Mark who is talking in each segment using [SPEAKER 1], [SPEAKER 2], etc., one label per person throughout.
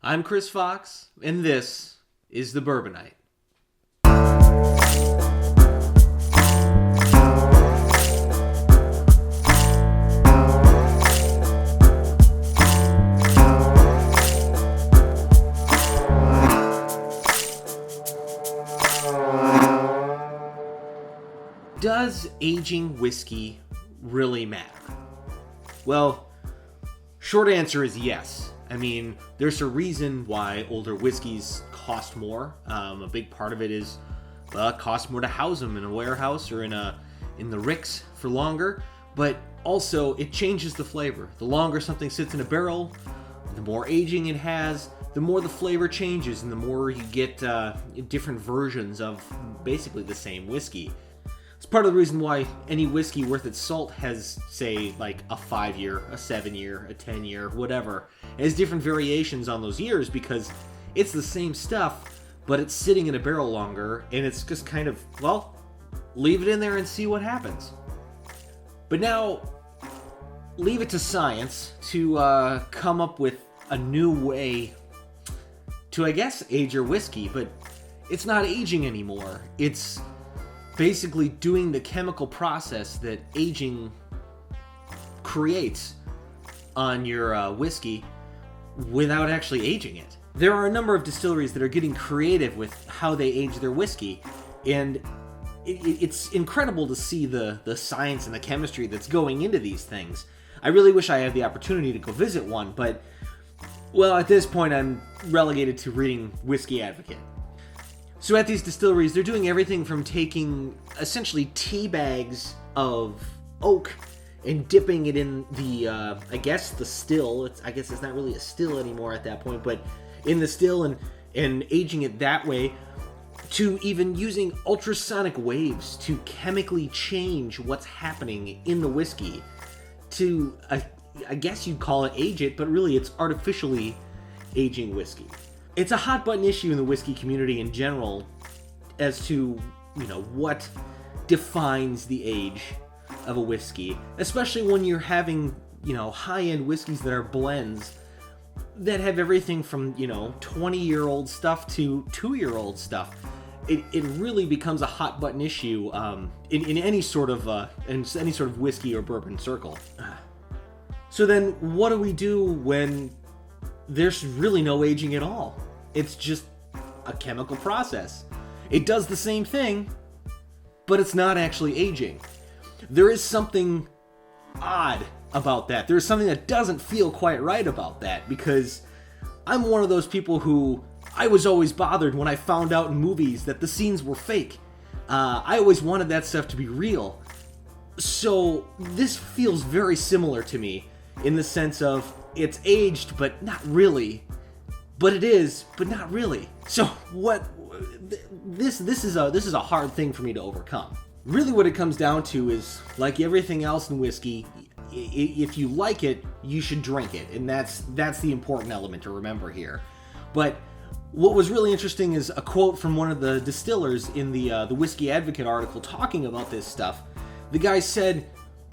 [SPEAKER 1] I'm Chris Fox, and this is The Bourbonite. Does aging whiskey really matter? Well, short answer is yes. I mean, there's a reason why older whiskeys cost more. A big part of it is, well, it costs more to house them in a warehouse or in the ricks for longer. But also, it changes the flavor. The longer something sits in a barrel, the more aging it has, the more the flavor changes, and the more you get different versions of basically the same whiskey. It's part of the reason why any whiskey worth its salt has, say, like a 5-year, a 7-year, a 10-year, whatever. It has different variations on those years because it's the same stuff, but it's sitting in a barrel longer, and it's just kind of, well, leave it in there and see what happens. But now, leave it to science to come up with a new way to, I guess, age your whiskey, but it's not aging anymore. It's basically doing the chemical process that aging creates on your whiskey without actually aging it. There are a number of distilleries that are getting creative with how they age their whiskey, and it's incredible to see the science and the chemistry that's going into these things. I really wish I had the opportunity to go visit one, but, well, at this point I'm relegated to reading Whiskey Advocate. So at these distilleries, they're doing everything from taking essentially tea bags of oak and dipping it in the, I guess the still. I guess it's not really a still anymore at that point, but in the still and aging it that way, to even using ultrasonic waves to chemically change what's happening in the whiskey to, I guess you'd call it age it, but really it's artificially aging whiskey. It's a hot button issue in the whiskey community in general as to, what defines the age of a whiskey, especially when you're having, high-end whiskeys that are blends that have everything from, 20-year-old stuff to 2-year-old stuff. It really becomes a hot button issue in any sort of whiskey or bourbon circle. So then what do we do when there's really no aging at all? It's just a chemical process. It does the same thing, but it's not actually aging. There is something odd about that. There's something that doesn't feel quite right about that, because I'm one of those people who, I was always bothered when I found out in movies that the scenes were fake. I always wanted that stuff to be real. So this feels very similar to me in the sense of it's aged, but not really. But it is, but not really. So what? This is a hard thing for me to overcome. Really, what it comes down to is, like everything else in whiskey, if you like it, you should drink it, and that's the important element to remember here. But what was really interesting is a quote from one of the distillers in the Whiskey Advocate article talking about this stuff. The guy said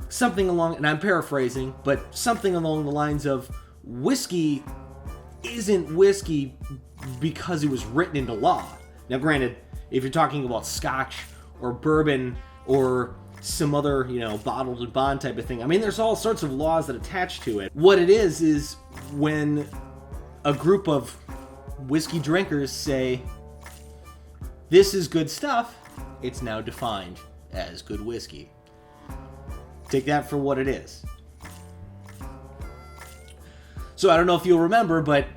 [SPEAKER 1] something along, and I'm paraphrasing, but something along the lines of, whiskey isn't whiskey because it was written into law. Now granted, if you're talking about scotch or bourbon or some other, bottled and bond type of thing, I mean, there's all sorts of laws that attach to it. What it is when a group of whiskey drinkers say, this is good stuff, it's now defined as good whiskey. Take that for what it is. So I don't know if you'll remember, but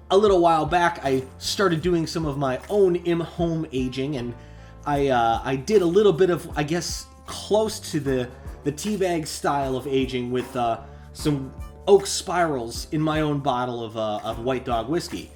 [SPEAKER 1] a little while back I started doing some of my own in-home aging, and I did a little bit of, I guess, close to the teabag style of aging with some oak spirals in my own bottle of White Dog whiskey.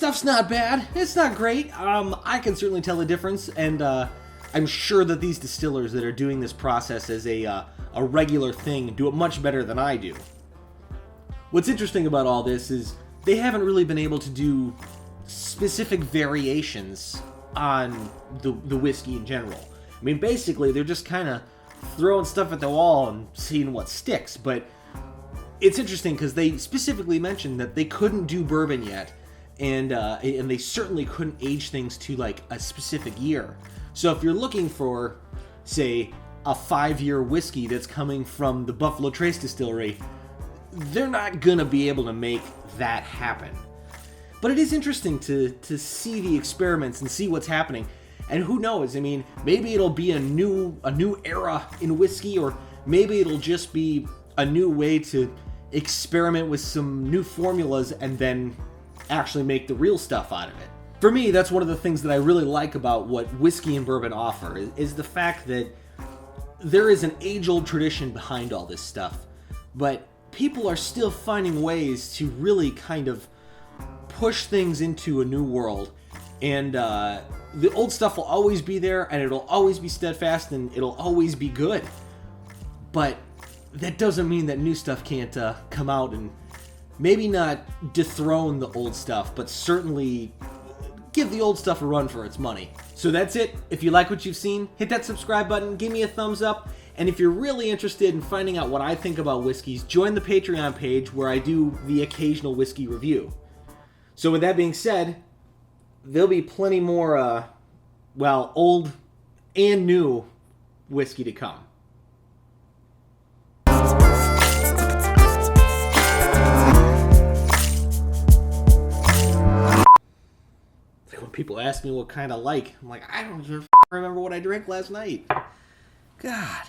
[SPEAKER 1] stuff's not bad. It's not great. I can certainly tell the difference, and I'm sure that these distillers that are doing this process as a regular thing do it much better than I do. What's interesting about all this is they haven't really been able to do specific variations on the whiskey in general. I mean, basically, they're just kind of throwing stuff at the wall and seeing what sticks, but it's interesting because they specifically mentioned that they couldn't do bourbon yet, and they certainly couldn't age things to like a specific year. So if you're looking for, say, a 5-year whiskey that's coming from the Buffalo Trace Distillery, they're not gonna be able to make that happen. But it is interesting to see the experiments and see what's happening. And who knows? I mean, maybe it'll be a new era in whiskey, or maybe it'll just be a new way to experiment with some new formulas and then actually make the real stuff out of it. For me, that's one of the things that I really like about what whiskey and bourbon offer, is the fact that there is an age-old tradition behind all this stuff, but people are still finding ways to really kind of push things into a new world. And the old stuff will always be there, and it'll always be steadfast, and it'll always be good. But that doesn't mean that new stuff can't come out and maybe not dethrone the old stuff, but certainly give the old stuff a run for its money. So that's it. If you like what you've seen, hit that subscribe button, give me a thumbs up, and if you're really interested in finding out what I think about whiskeys, join the Patreon page where I do the occasional whiskey review. So with that being said, there'll be plenty more, old and new whiskey to come. When people ask me what kind I like, I'm like, I don't even remember what I drank last night. God.